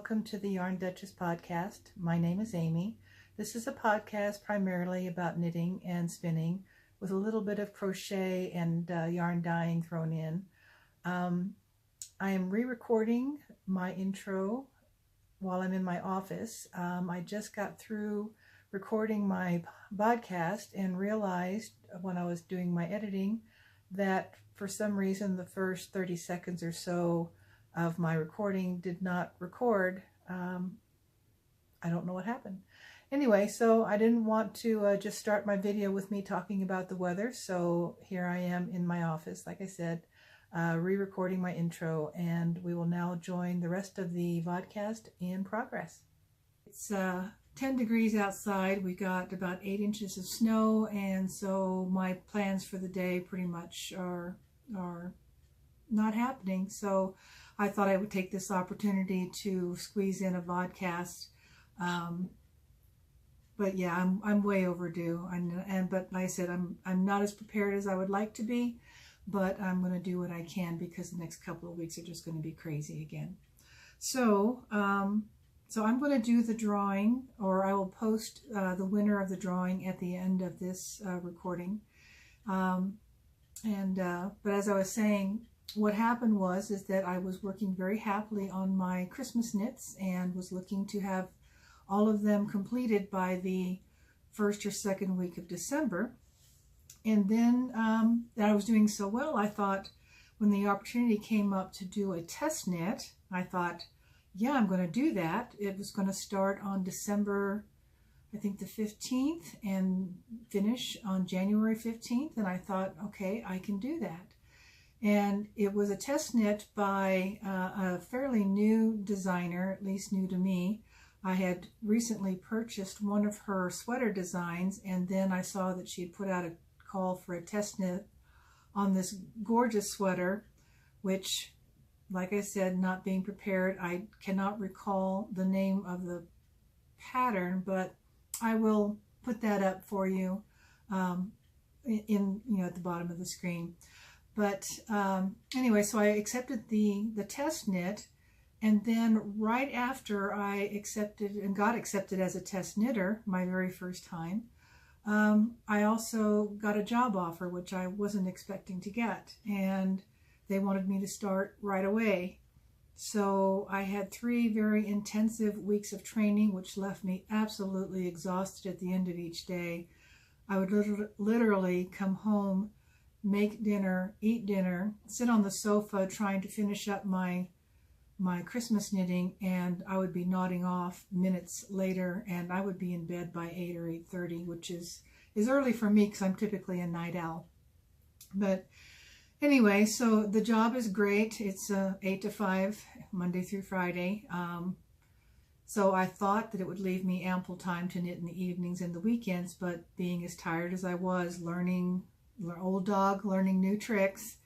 welcome to the Yarn Duchess podcast. My name is Amy. This is a podcast primarily about knitting and spinning with a little bit of crochet and yarn dyeing thrown in. I am re-recording my intro while I'm in my office. I just got through recording my podcast and realized when I was doing my editing that for some reason the first 30 seconds or so of my recording did not record. I don't know what happened. Anyway, so I didn't want to just start my video with me talking about the weather, so here I am in my office, like I said, re-recording my intro, and we will now join the rest of the vodcast in progress. It's 10 degrees outside. We got about 8 inches of snow, and so my plans for the day pretty much are not happening. So I thought I would take this opportunity to squeeze in a vodcast. But yeah, I'm way overdue. But like I said, I'm not as prepared as I would like to be, but I'm going to do what I can because the next couple of weeks are just going to be crazy again. So I'm going to do the drawing, or I will post the winner of the drawing at the end of this recording. But as I was saying, what happened is that I was working very happily on my Christmas knits and was looking to have all of them completed by the first or second week of December. And then I was doing so well, I thought when the opportunity came up to do a test knit, I thought, yeah, I'm going to do that. It was going to start on December, I think the 15th, and finish on January 15th. And I thought, okay, I can do that. And it was a test knit by a fairly new designer, at least new to me. I had recently purchased one of her sweater designs, and then I saw that she had put out a call for a test knit on this gorgeous sweater, which, like I said, not being prepared, I cannot recall the name of the pattern, but I will put that up for you at the bottom of the screen. But anyway, so I accepted the test knit, and then right after I accepted and got accepted as a test knitter, my very first time, I also got a job offer, which I wasn't expecting to get, and they wanted me to start right away. So I had 3 very intensive weeks of training, which left me absolutely exhausted at the end of each day. I would literally come home, make dinner, eat dinner, sit on the sofa trying to finish up my Christmas knitting, and I would be nodding off minutes later, and I would be in bed by 8 or 8:30, which is early for me because I'm typically a night owl. But anyway, so the job is great. It's 8 to 5, Monday through Friday. So I thought that it would leave me ample time to knit in the evenings and the weekends, but being as tired as I was, learning new tricks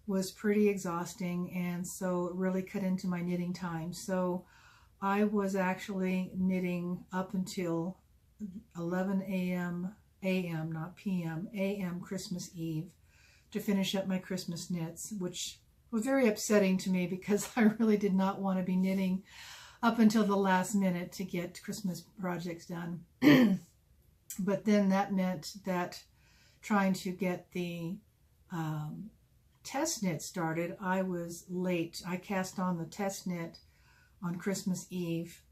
was pretty exhausting, and so it really cut into my knitting time. So I was actually knitting up until 11 a.m., not p.m., a.m. Christmas Eve to finish up my Christmas knits, which was very upsetting to me because I really did not want to be knitting up until the last minute to get Christmas projects done. But then that meant that trying to get the test knit started, I was late. I cast on the test knit on Christmas Eve,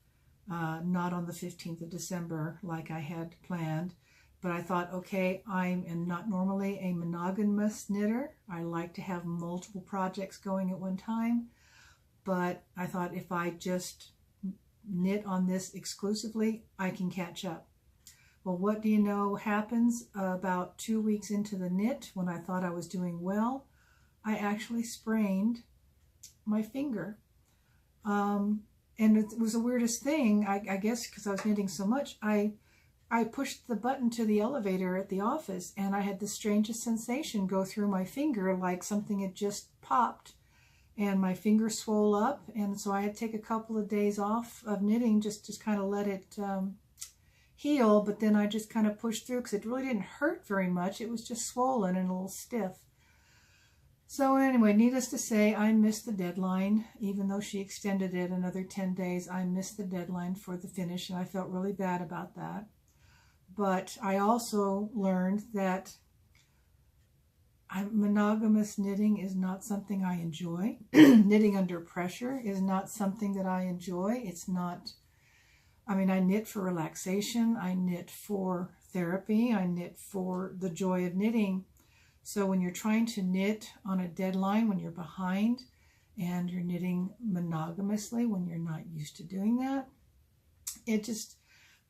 not on the 15th of December like I had planned. But I thought, okay, I am not normally a monogamous knitter. I like to have multiple projects going at one time. But I thought if I just knit on this exclusively, I can catch up. Well, what do you know happens about 2 weeks into the knit when I thought I was doing well? I actually sprained my finger. And it was the weirdest thing, I guess, because I was knitting so much. I pushed the button to the elevator at the office, and I had the strangest sensation go through my finger, like something had just popped, and my finger swole up, and so I had to take a couple of days off of knitting just to kind of let it heal. But then I just kind of pushed through because it really didn't hurt very much. It was just swollen and a little stiff. So anyway, needless to say, I missed the deadline. Even though she extended it another 10 days, I missed the deadline for the finish, and I felt really bad about that. But I also learned that monogamous knitting is not something I enjoy. Knitting under pressure is not something that I enjoy. It's not, I mean, I knit for relaxation. I knit for therapy. I knit for the joy of knitting. So when you're trying to knit on a deadline, when you're behind and you're knitting monogamously, when you're not used to doing that, it just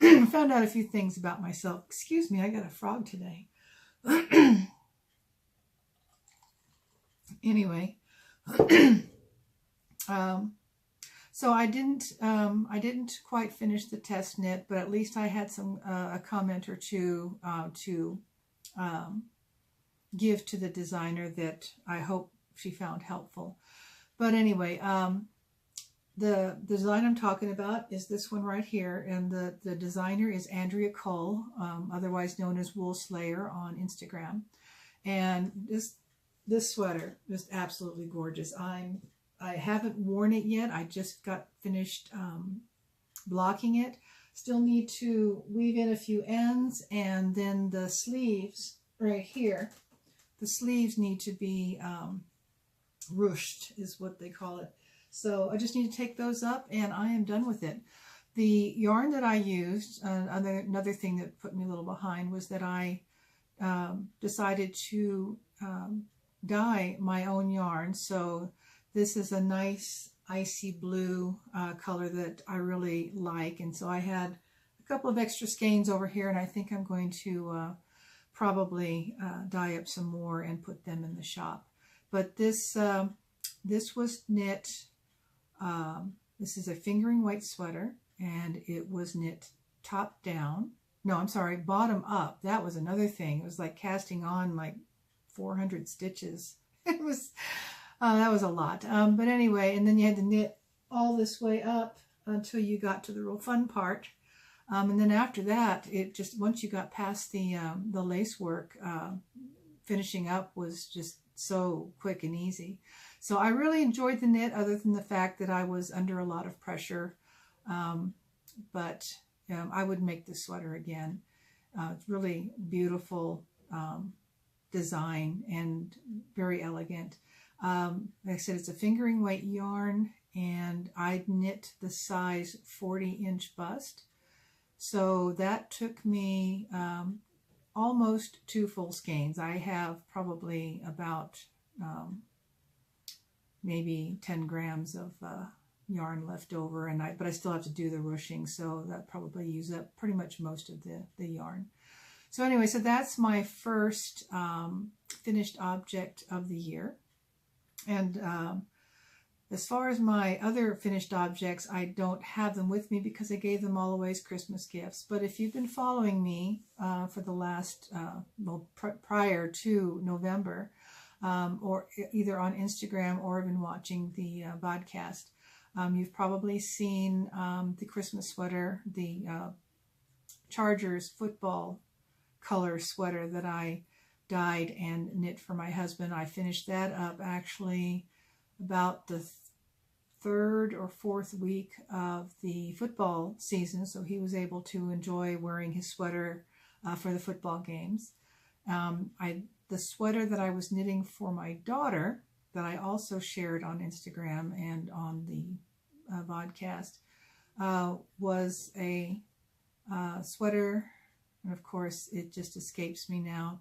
found out a few things about myself. Excuse me, I got a frog today. Anyway, so I didn't quite finish the test knit, but at least I had a comment or two to give to the designer that I hope she found helpful. But anyway, the design I'm talking about is this one right here, and the designer is Andrea Cull, otherwise known as Wool Slayer on Instagram. And this sweater is absolutely gorgeous. I haven't worn it yet. I just got finished blocking it. Still need to weave in a few ends, and then the sleeves right here, the sleeves need to be ruched, is what they call it. So I just need to take those up, and I am done with it. The yarn that I used, another thing that put me a little behind, was that I decided to dye my own yarn. So this is a nice icy blue color that I really like, and so I had a couple of extra skeins over here, and I think I'm going to probably dye up some more and put them in the shop. But this was knit, this is a fingering weight sweater, and it was knit top down. No, I'm sorry, bottom up. That was another thing. It was like casting on like 400 stitches. It was, that was a lot. But anyway, and then you had to knit all this way up until you got to the real fun part. And then after that, it just, once you got past the lace work, finishing up was just so quick and easy. So I really enjoyed the knit, other than the fact that I was under a lot of pressure. But I would make this sweater again. It's really beautiful design and very elegant. Like I said, it's a fingering weight yarn, and I knit the size 40-inch bust. So that took me almost 2 full skeins. I have probably about maybe 10 grams of yarn left over, but I still have to do the ruching, so that probably used up pretty much most of the yarn. So anyway, so that's my first finished object of the year. And as far as my other finished objects, I don't have them with me because I gave them all away as Christmas gifts. But if you've been following me for the last, prior to November, or either on Instagram or been watching the Vodcast, you've probably seen the Christmas sweater, the Chargers football color sweater that I dyed and knit for my husband. I finished that up actually about the 3rd or 4th week of the football season, so he was able to enjoy wearing his sweater for the football games. The sweater that I was knitting for my daughter, that I also shared on Instagram and on the Vodcast, was a sweater, and of course it just escapes me now.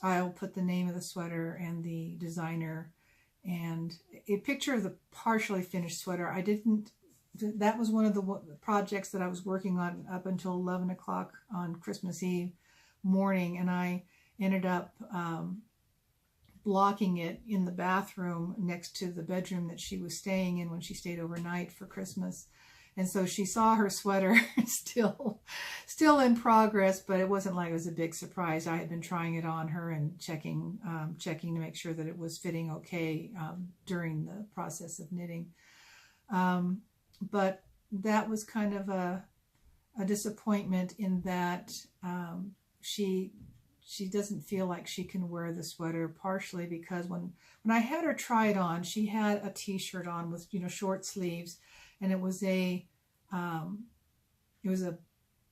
I'll put the name of the sweater and the designer and a picture of the partially finished sweater. That was one of the projects that I was working on up until 11 o'clock on Christmas Eve morning, and I ended up blocking it in the bathroom next to the bedroom that she was staying in when she stayed overnight for Christmas. And so she saw her sweater still in progress, but it wasn't like it was a big surprise. I had been trying it on her and checking to make sure that it was fitting okay during the process of knitting. But that was kind of a disappointment in that she she doesn't feel like she can wear the sweater, partially because when I had her try it on, she had a t-shirt on with, short sleeves, and it was a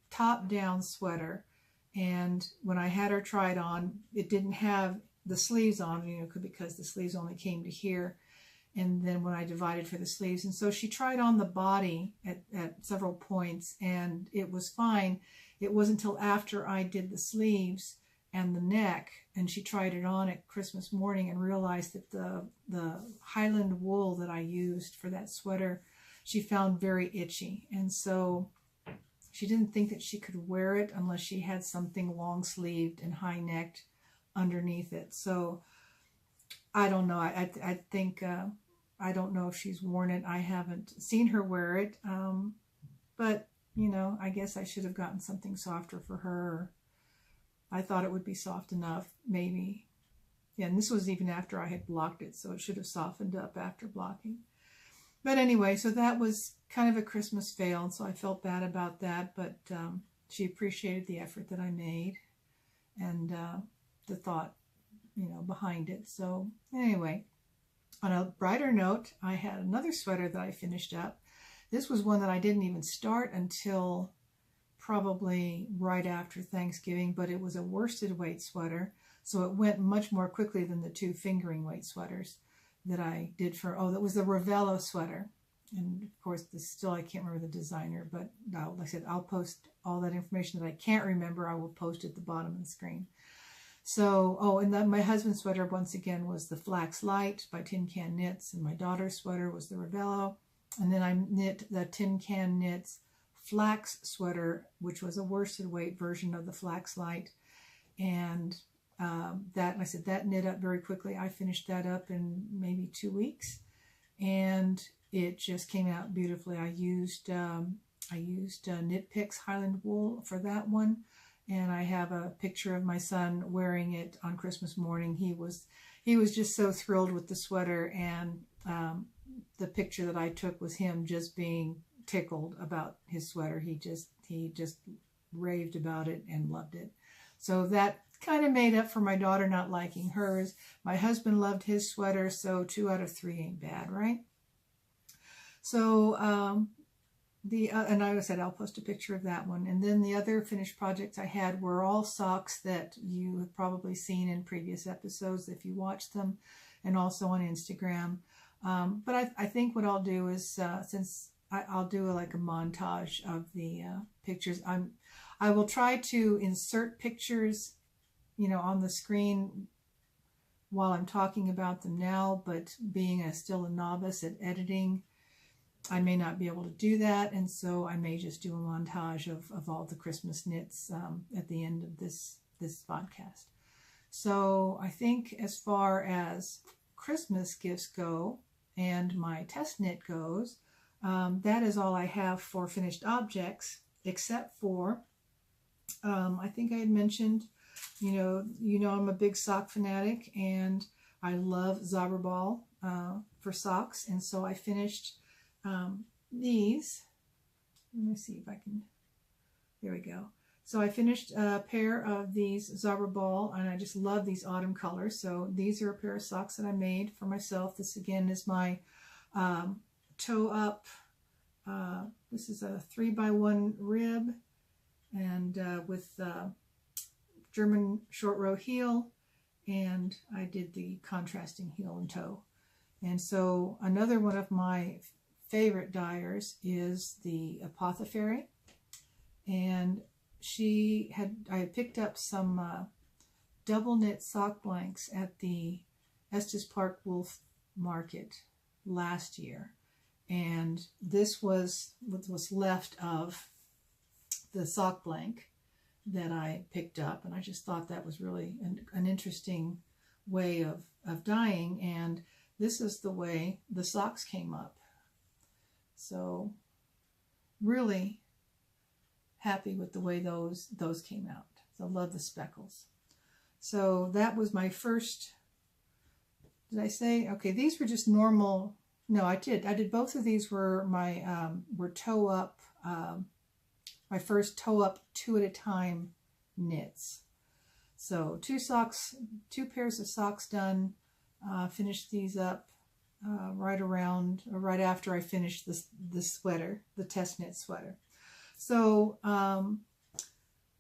top-down sweater. And when I had her try it on, it didn't have the sleeves on, because the sleeves only came to here. And then when I divided for the sleeves, and so she tried on the body at several points, and it was fine. It wasn't until after I did the sleeves and the neck, and she tried it on at Christmas morning and realized that the Highland wool that I used for that sweater, she found very itchy. And so she didn't think that she could wear it unless she had something long-sleeved and high-necked underneath it. So I don't know. I think, I don't know if she's worn it. I haven't seen her wear it. But, I guess I should have gotten something softer for her. I thought it would be soft enough, maybe. Yeah, and this was even after I had blocked it, so it should have softened up after blocking. But anyway, so that was kind of a Christmas fail, and so I felt bad about that. But she appreciated the effort that I made and the thought, behind it. So anyway, on a brighter note, I had another sweater that I finished up. This was one that I didn't even start until probably right after Thanksgiving, but it was a worsted weight sweater, so it went much more quickly than the 2 fingering weight sweaters that I did that was the Ravello sweater. And of course, I can't remember the designer, but like I said, I'll post all that information that I can't remember. I will post at the bottom of the screen. So, and then my husband's sweater, once again, was the Flax Light by Tin Can Knits, and my daughter's sweater was the Ravello. And then I knit the Tin Can Knits Flax sweater, which was a worsted weight version of the Flax Light. And like I said, that knit up very quickly. I finished that up in maybe 2 weeks, and it just came out beautifully. I used Knit Picks Highland wool for that one. And I have a picture of my son wearing it on Christmas morning. He was just so thrilled with the sweater, and the picture that I took was him just being tickled about his sweater. He just raved about it and loved it. So that kind of made up for my daughter not liking hers. My husband loved his sweater, so 2 out of 3 ain't bad, right? So and like I said, I'll post a picture of that one. And then the other finished projects I had were all socks that you have probably seen in previous episodes if you watched them, and also on Instagram. But I think what I'll do is, since I'll do like a montage of the pictures, I will try to insert pictures, on the screen while I'm talking about them now, but being still a novice at editing, I may not be able to do that, and so I may just do a montage of all the Christmas knits at the end of this podcast. So I think as far as Christmas gifts go and my test knit goes, that is all I have for finished objects, except for, I think I had mentioned, I'm a big sock fanatic, and I love Zauberball for socks, and so I finished these. Let me see if I can, there we go. So I finished a pair of these Zauberball, and I just love these autumn colors. So these are a pair of socks that I made for myself. This again is my toe up. This is a 3x1 rib, and with German short row heel, and I did the contrasting heel and toe. And so another one of my favorite dyers is the Apothecary, and I had picked up some double knit sock blanks at the Estes Park Wolf Market last year, and this was what was left of the sock blank that I picked up, and I just thought that was really an interesting way of dyeing, and this is the way the socks came up. So really happy with the way those came out. So love the speckles. So that was my first, did I say? Okay, these were just normal. No, I did both of these were my were toe up, my first toe up 2 at a time knits. So two pairs of socks done. Finished these up right after I finished the sweater, the test knit sweater. So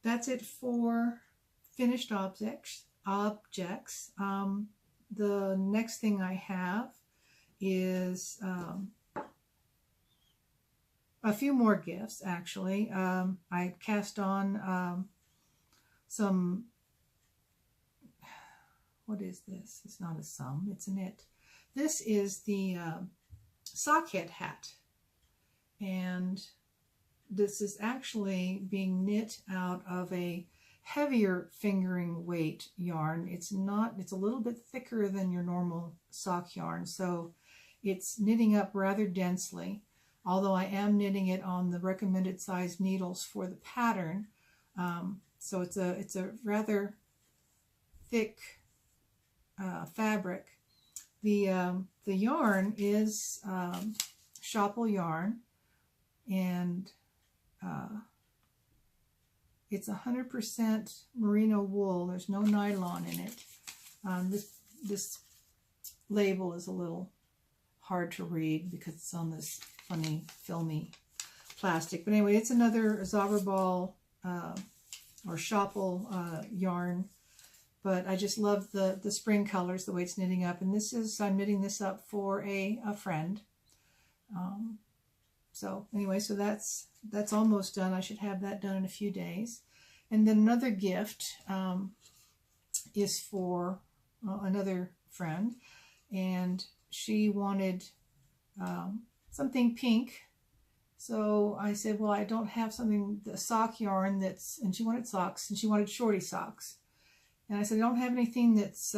that's it for finished objects. The next thing I have is a few more gifts, actually. I cast on some, what is this? It's not a sum, it's a knit. This is the Sockhead Hat, and this is actually being knit out of a heavier fingering weight yarn. It's a little bit thicker than your normal sock yarn, so it's knitting up rather densely, although I am knitting it on the recommended size needles for the pattern. So it's a rather thick fabric. The yarn is Shopple yarn, and it's 100% merino wool. There's no nylon in it. This label is a little hard to read because it's on this funny filmy plastic. But anyway, it's another Zauberball or Shopple yarn. But I just love the spring colors, the way it's knitting up. And I'm knitting this up for a friend. So anyway, so that's almost done. I should have that done in a few days. And then another gift is for another friend, and she wanted something pink. So I said, well, I don't have the sock yarn and she wanted socks, and she wanted shorty socks. And I said, I don't have anything that's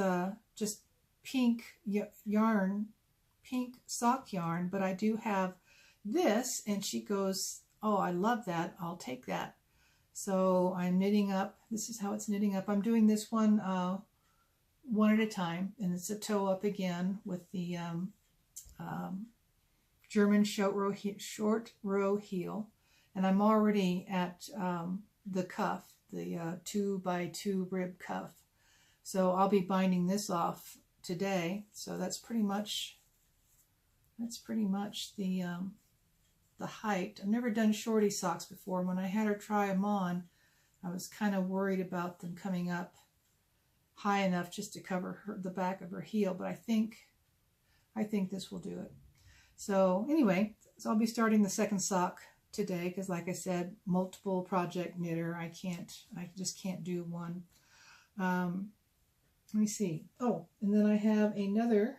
just pink yarn, pink sock yarn, but I do have this. And she goes, oh, I love that. I'll take that. So I'm knitting up. This is how it's knitting up. I'm doing this one one at a time, and it's a toe up again with the German short row heel. And I'm already at the cuff, the 2x2 rib cuff. So I'll be binding this off today. So that's pretty much the height. I've never done shorty socks before. When I had her try them on, I was kind of worried about them coming up high enough just to cover the back of her heel, but I think this will do it. So anyway, so I'll be starting the second sock today because, like I said, multiple project knitter. I just can't do one. Let me see. Oh, and then I have another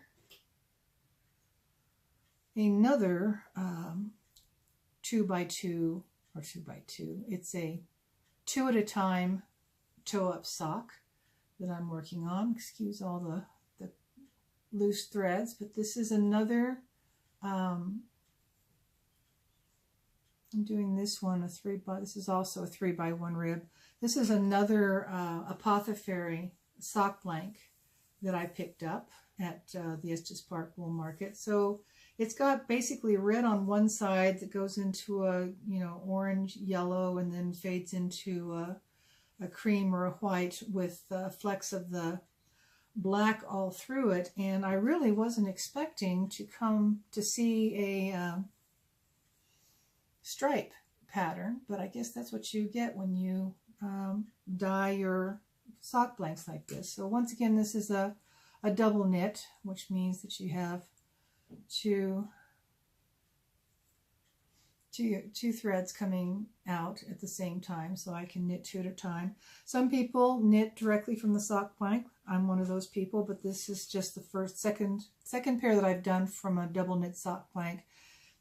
2x2 or 2x2. It's a 2 at a time toe up sock that I'm working on. Excuse all the loose threads, but this is another, I'm doing this one, this is also a 3x1 rib. This is another Apothecary sock blank that I picked up at the Estes Park Wool Market. So it's got basically red on one side that goes into a orange yellow and then fades into a cream or a white with flecks of the black all through it. And I really wasn't expecting to come to see a stripe pattern, but I guess that's what you get when you dye your sock blanks like this. So once again, this is a double knit, which means that you have two threads coming out at the same time, so I can knit 2 at a time. Some people knit directly from the sock blank. I'm one of those people, but this is just the second pair that I've done from a double knit sock blank.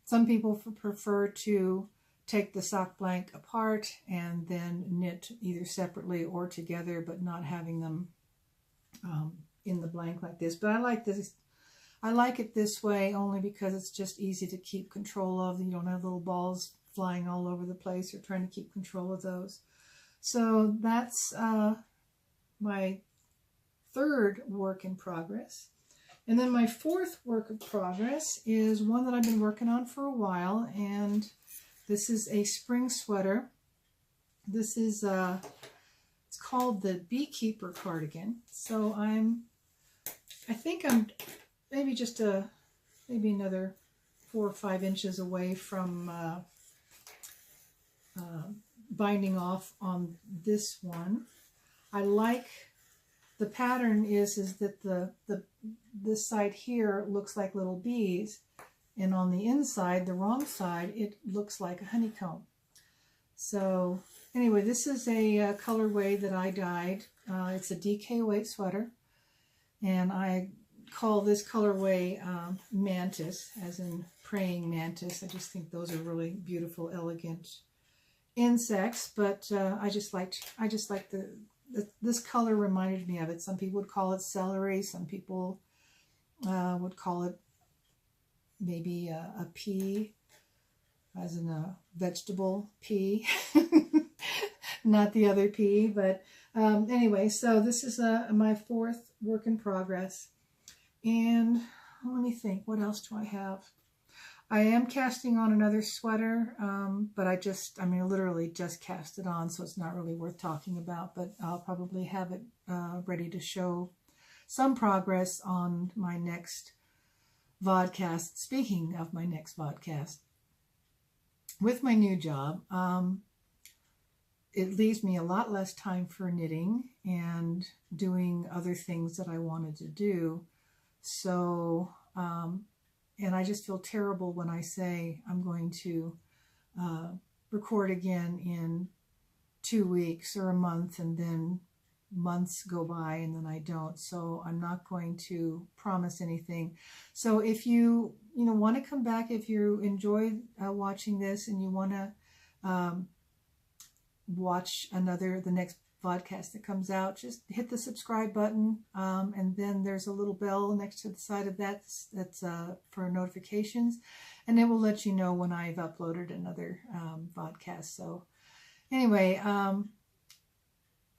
Some people prefer to take the sock blank apart and then knit either separately or together, but not having them in the blank like this. But I like this. I like it this way only because it's just easy to keep control of. You don't have little balls flying all over the place. You're trying to keep control of those. So that's my third work in progress. And then my fourth work in progress is one that I've been working on for a while, and this is a spring sweater. This is it's called the Beekeeper Cardigan. So I think I'm maybe just maybe another 4 or 5 inches away from binding off on this one. I like the pattern is that this side here looks like little bees, and on the inside, the wrong side, it looks like a honeycomb. So anyway, this is a colorway that I dyed. It's a DK weight sweater, and I call this colorway mantis, as in praying mantis. I just think those are really beautiful, elegant insects. But I just like this color reminded me of it. Some people would call it celery. Some people would call it maybe a pea, as in a vegetable pea, not the other pea. But anyway, so this is my 4th work in progress. And let me think, what else do I have? I am casting on another sweater, but I literally just cast it on, so it's not really worth talking about, but I'll probably have it ready to show some progress on my next vodcast. Speaking of my next vodcast, with my new job, it leaves me a lot less time for knitting and doing other things that I wanted to do. So, and I just feel terrible when I say I'm going to record again in 2 weeks or a month, and then months go by and then I don't. So I'm not going to promise anything. So if you want to come back, if you enjoyed watching this and you want to watch the next podcast that comes out, just hit the subscribe button, and then there's a little bell next to the side of that's for notifications, and it will let you know when I've uploaded another podcast. So anyway,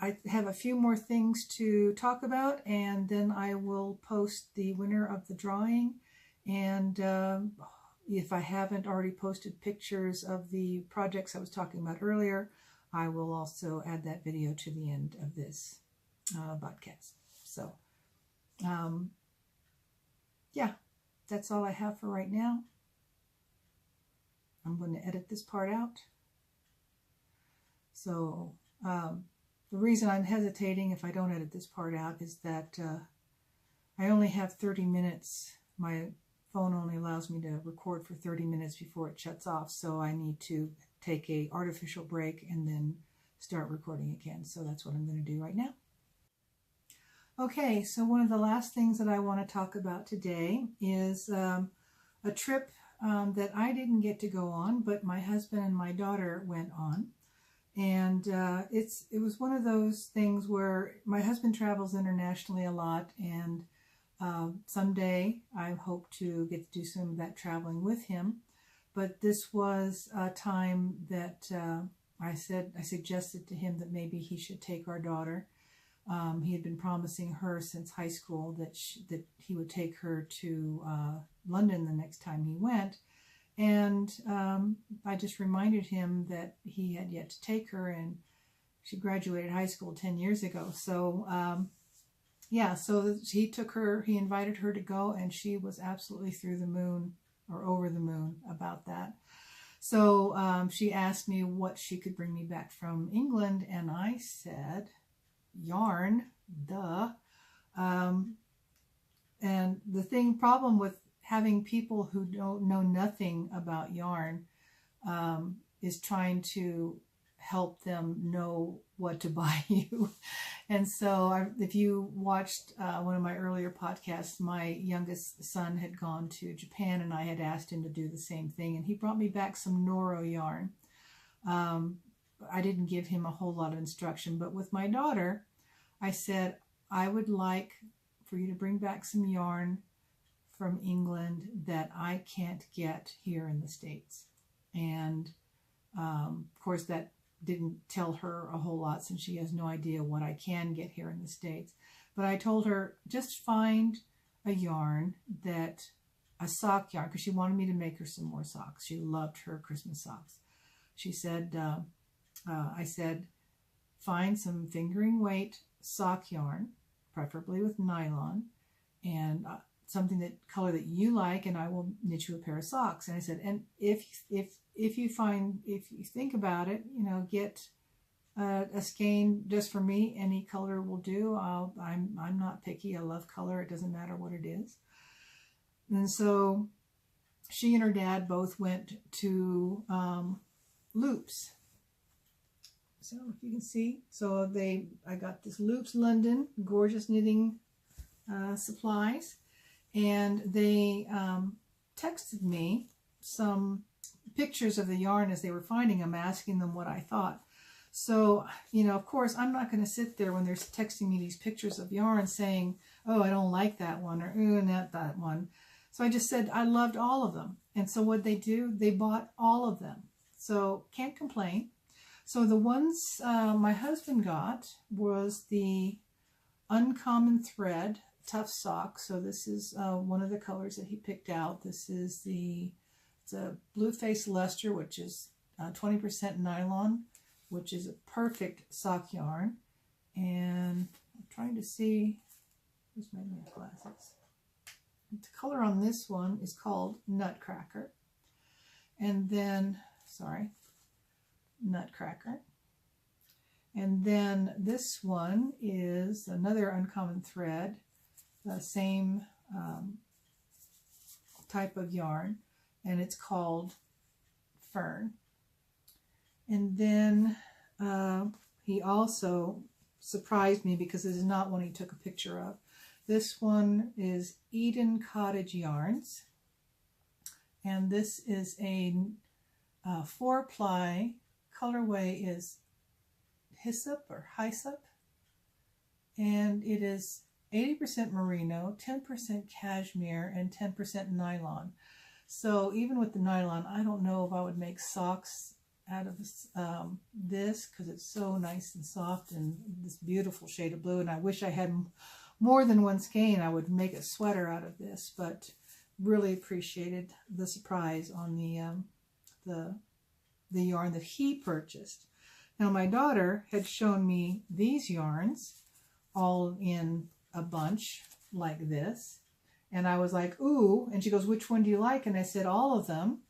I have a few more things to talk about, and then I will post the winner of the drawing. And if I haven't already posted pictures of the projects I was talking about earlier, I will also add that video to the end of this podcast. So, yeah, that's all I have for right now. I'm going to edit this part out. So, the reason I'm hesitating if I don't edit this part out is that I only have 30 minutes. My phone only allows me to record for 30 minutes before it shuts off. So I need to take a artificial break and then start recording again. So that's what I'm going to do right now. Okay, so one of the last things that I want to talk about today is a trip that I didn't get to go on, but my husband and my daughter went on. And it was one of those things where my husband travels internationally a lot, and someday I hope to get to do some of that traveling with him. But this was a time that I suggested to him that maybe he should take our daughter. He had been promising her since high school that he would take her to London the next time he went. And I just reminded him that he had yet to take her, and she graduated high school 10 years ago. So, yeah, so he invited her to go, and she was absolutely through the moon, or over the moon, about that. So she asked me what she could bring me back from England, and I said, yarn, duh. And the problem with having people who don't know nothing about yarn is trying to help them know what to buy you. And so if you watched one of my earlier podcasts, my youngest son had gone to Japan, and I had asked him to do the same thing, and he brought me back some Noro yarn. I didn't give him a whole lot of instruction, but with my daughter, I said, I would like for you to bring back some yarn from England that I can't get here in the States. And of course that didn't tell her a whole lot, since she has no idea what I can get here in the States. But I told her, just find a yarn, a sock yarn, because she wanted me to make her some more socks. She loved her Christmas socks. She said, I said, find some fingering weight sock yarn, preferably with nylon, and something that color that you like, and I will knit you a pair of socks. And I said, and if you think about it, you know, get a skein just for me. Any color will do. I'm not picky. I love color. It doesn't matter what it is. And so she and her dad both went to Loops. So if you can see, so I got this Loops London gorgeous knitting supplies, and they texted me some pictures of the yarn as they were finding them, asking them what I thought. So, you know, of course, I'm not going to sit there when they're texting me these pictures of yarn saying, oh, I don't like that one, or ooh, not that one. So I just said I loved all of them. And so what they do, they bought all of them. So can't complain. So the ones my husband got was the Uncommon Thread Tough Sock. So this is one of the colors that he picked out. This is it's a Blue Face Luster, which is 20% nylon, which is a perfect sock yarn. And I'm trying to see, where's my glasses? The color on this one is called Nutcracker. And then, Nutcracker. And then this one is another Uncommon Thread, the same type of yarn, and it's called Fern. And then he also surprised me because this is not one he took a picture of. This one is Eden Cottage Yarns, and this is a 4-ply. Colorway is Hyssop or Hyssop, and it is 80% merino, 10% cashmere, and 10% nylon. So even with the nylon, I don't know if I would make socks out of this because it's so nice and soft and this beautiful shade of blue. And I wish I had more than one skein. I would make a sweater out of this, but really appreciated the surprise on the yarn that he purchased. Now my daughter had shown me these yarns all in a bunch like this, and I was like, ooh, and she goes, which one do you like? And I said, all of them.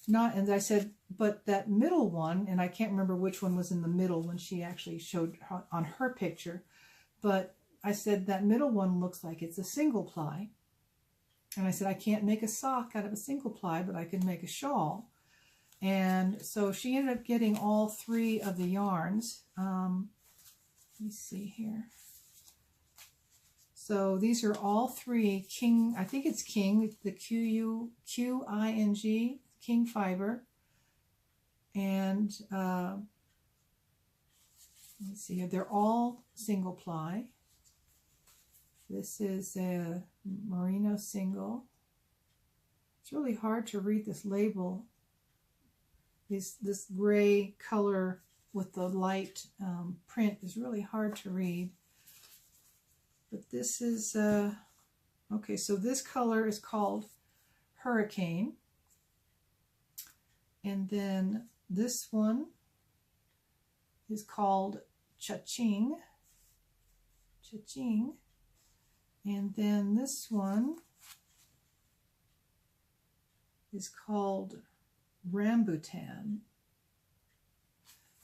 And I said, but that middle one, and I can't remember which one was in the middle when she actually showed on her picture, but I said that middle one looks like it's a single ply. And I said, I can't make a sock out of a single ply, but I can make a shawl. And so she ended up getting all 3 of the yarns. Let me see here. So these are all 3 King, I think it's King, the Q-I-N-G, King Fiber. And let me see here, they're all single ply. This is a merino single. It's really hard to read this label. This gray color with the light print is really hard to read. But this is, okay, so this color is called Hurricane. And then this one is called Cha-Ching. Cha-Ching. And then this one is called Rambutan.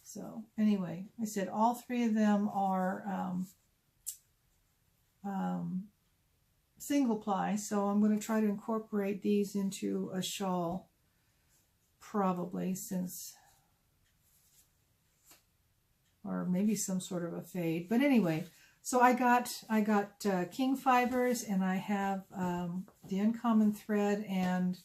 So anyway, I said all 3 of them are single ply, so I'm going to try to incorporate these into a shawl probably, since, or maybe some sort of a fade. But anyway, so I got King Fibers, and I have the Uncommon Thread and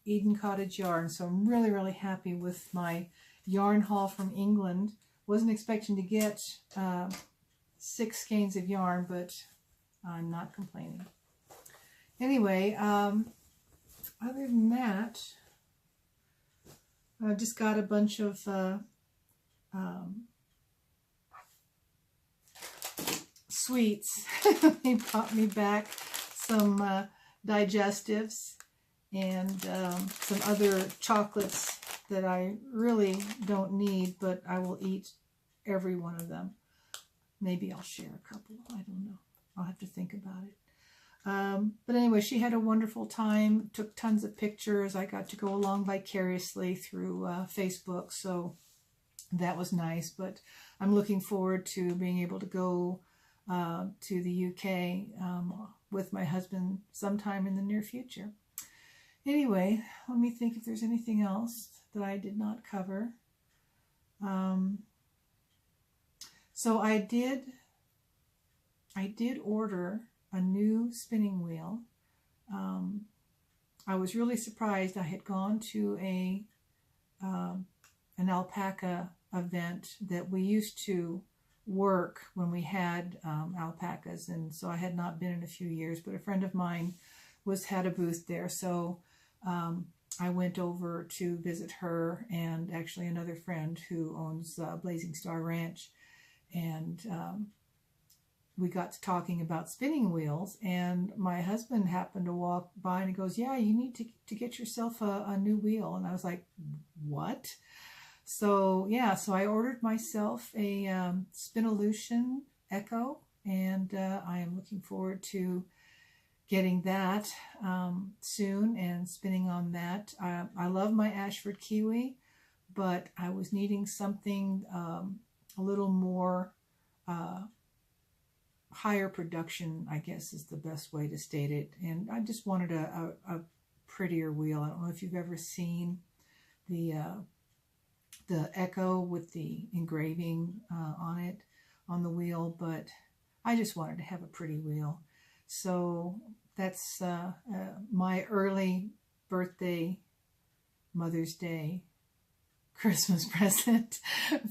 Eden Cottage yarn. So I'm really, really happy with my yarn haul from England. Wasn't expecting to get 6 skeins of yarn, but I'm not complaining. Anyway, other than that, I just got a bunch of sweets. They brought me back some digestives, and some other chocolates that I really don't need, but I will eat every one of them. Maybe I'll share a couple. I don't know. I'll have to think about it. But anyway, she had a wonderful time, took tons of pictures. I got to go along vicariously through Facebook, so that was nice. But I'm looking forward to being able to go to the UK with my husband sometime in the near future. Anyway, let me think if there's anything else that I did not cover. So I did order a new spinning wheel. I was really surprised. I had gone to an alpaca event that we used to work when we had alpacas, and so I had not been in a few years, but a friend of mine had a booth there, so I went over to visit her and actually another friend who owns Blazing Star Ranch, and we got to talking about spinning wheels, and my husband happened to walk by and he goes, yeah, you need to get yourself a new wheel. And I was like, what? So yeah, so I ordered myself a Spinolution Echo, and I am looking forward to getting that soon and spinning on that. I love my Ashford Kiwi, but I was needing something a little more higher production, I guess is the best way to state it. And I just wanted a prettier wheel. I don't know if you've ever seen the Echo with the engraving on it, on the wheel, but I just wanted to have a pretty wheel. So that's my early birthday, Mother's Day, Christmas present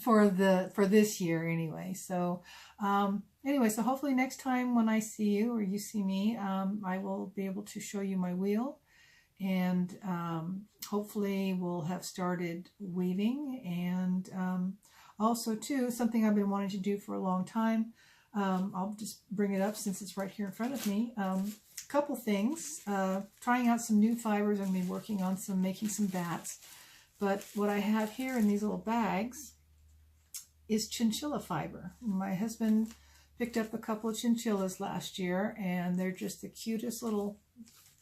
for this year anyway. So anyway, so hopefully next time when I see you or you see me, I will be able to show you my wheel, and hopefully we'll have started weaving. And also too, something I've been wanting to do for a long time, I'll just bring it up since it's right here in front of me. Couple things, trying out some new fibers. I'm going to be working on making some bats. But what I have here in these little bags is chinchilla fiber. My husband picked up a couple of chinchillas last year, and they're just the cutest little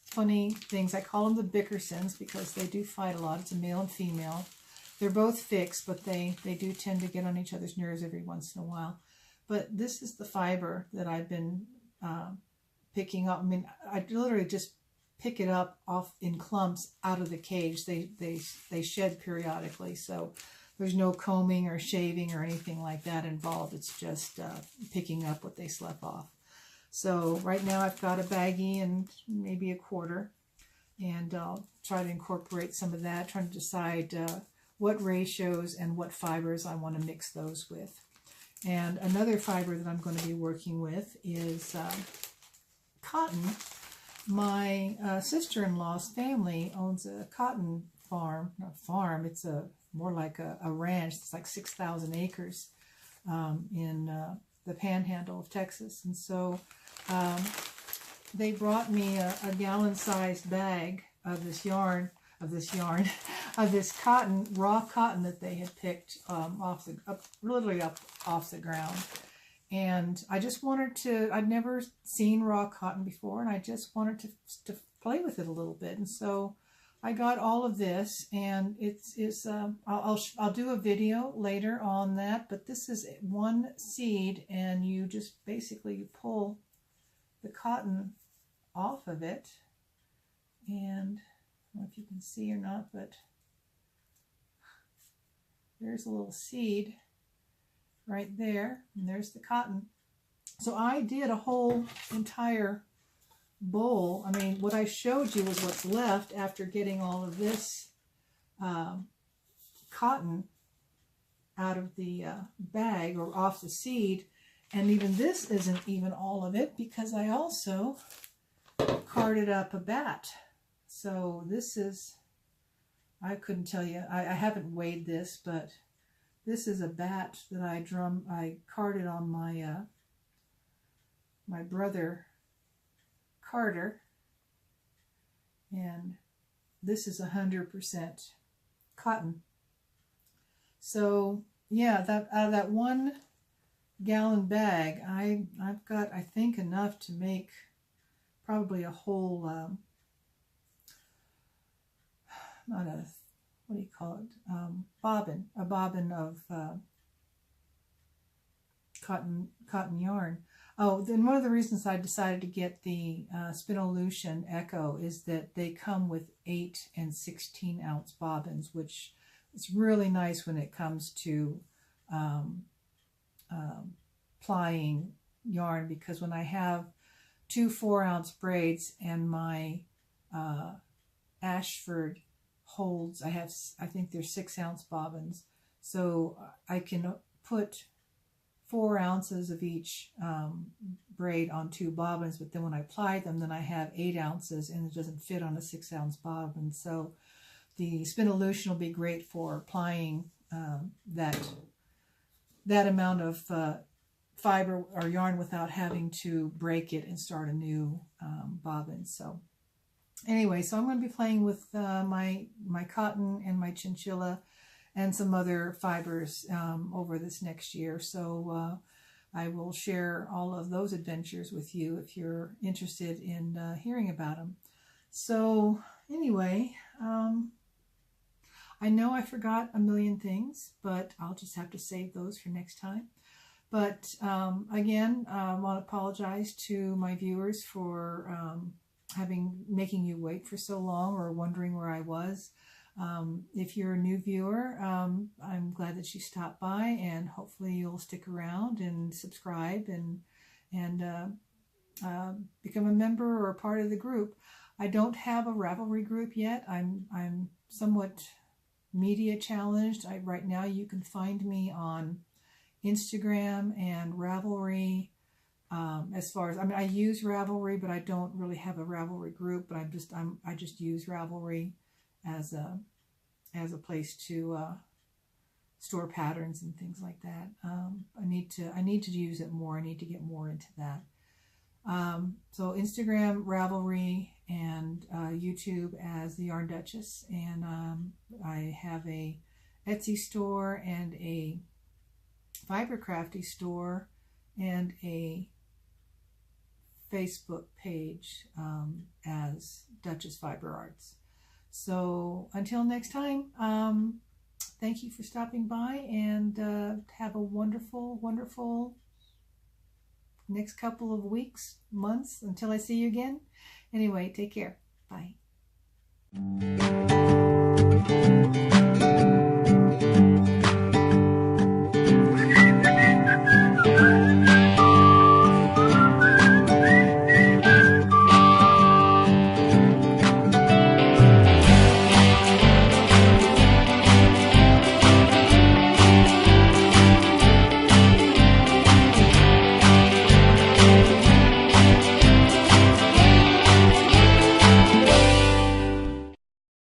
funny things. I call them the Bickersons because they do fight a lot. It's a male and female. They're both fixed, but they do tend to get on each other's nerves every once in a while. But this is the fiber that I've been picking up. I mean, I literally just pick it up off in clumps out of the cage. They shed periodically, so there's no combing or shaving or anything like that involved. It's just picking up what they slept off. So right now I've got a baggie and maybe a quarter, and I'll try to incorporate some of that, trying to decide what ratios and what fibers I want to mix those with. And another fiber that I'm going to be working with is cotton. My sister-in-law's family owns a cotton farm. Not a farm, it's more like a ranch. It's like 6,000 acres in the panhandle of Texas. And so they brought me a gallon-sized bag of this cotton, raw cotton that they had picked literally up off the ground. And I just wanted to, I'd never seen raw cotton before, and I just wanted to play with it a little bit. And so I got all of this, and I'll do a video later on that, but this is one seed, and you just basically pull the cotton off of it. And I don't know if you can see or not, but there's a little seed right there, and there's the cotton. So I did a whole entire bowl. I mean, what I showed you was what's left after getting all of this cotton out of the bag or off the seed. And even this isn't even all of it, because I also carded up a bat. So this is, I couldn't tell you, I haven't weighed this, but this is a bat that I carded on my my brother Carter, and this is 100% cotton. So yeah, that out of that 1 gallon bag, I've got, I think, enough to make probably a whole not a, what do you call it, bobbin, a bobbin of cotton yarn. Oh, then one of the reasons I decided to get the Spinolution Echo is that they come with 8 and 16 ounce bobbins, which is really nice when it comes to plying yarn, because when I have 2 4-ounce braids and my Ashford holds, I think there's 6 ounce bobbins, so I can put 4 ounces of each braid on 2 bobbins, but then when I ply them, then I have 8 ounces and it doesn't fit on a 6 ounce bobbin. So the Spinolution will be great for plying that amount of fiber or yarn without having to break it and start a new bobbin. So anyway, so I'm going to be playing with my cotton and my chinchilla and some other fibers over this next year. So I will share all of those adventures with you if you're interested in hearing about them. So anyway, I know I forgot a million things, but I'll just have to save those for next time. But again, I want to apologize to my viewers for making you wait for so long or wondering where I was. If you're a new viewer, I'm glad that you stopped by, and hopefully you'll stick around and subscribe and become a member or a part of the group. I don't have a Ravelry group yet. I'm somewhat media challenged. Right now you can find me on Instagram and Ravelry. As far as, I mean, I use Ravelry, but I don't really have a Ravelry group. But I just use Ravelry as a place to store patterns and things like that. I need to use it more. I need to get more into that. So Instagram, Ravelry, and YouTube as the Yarn Duchess, and I have a Etsy store and a Fibercrafty store and a Facebook page as Duchess Fiber Arts. So until next time, thank you for stopping by, and have a wonderful, wonderful next couple of weeks, months, until I see you again. Anyway, take care. Bye.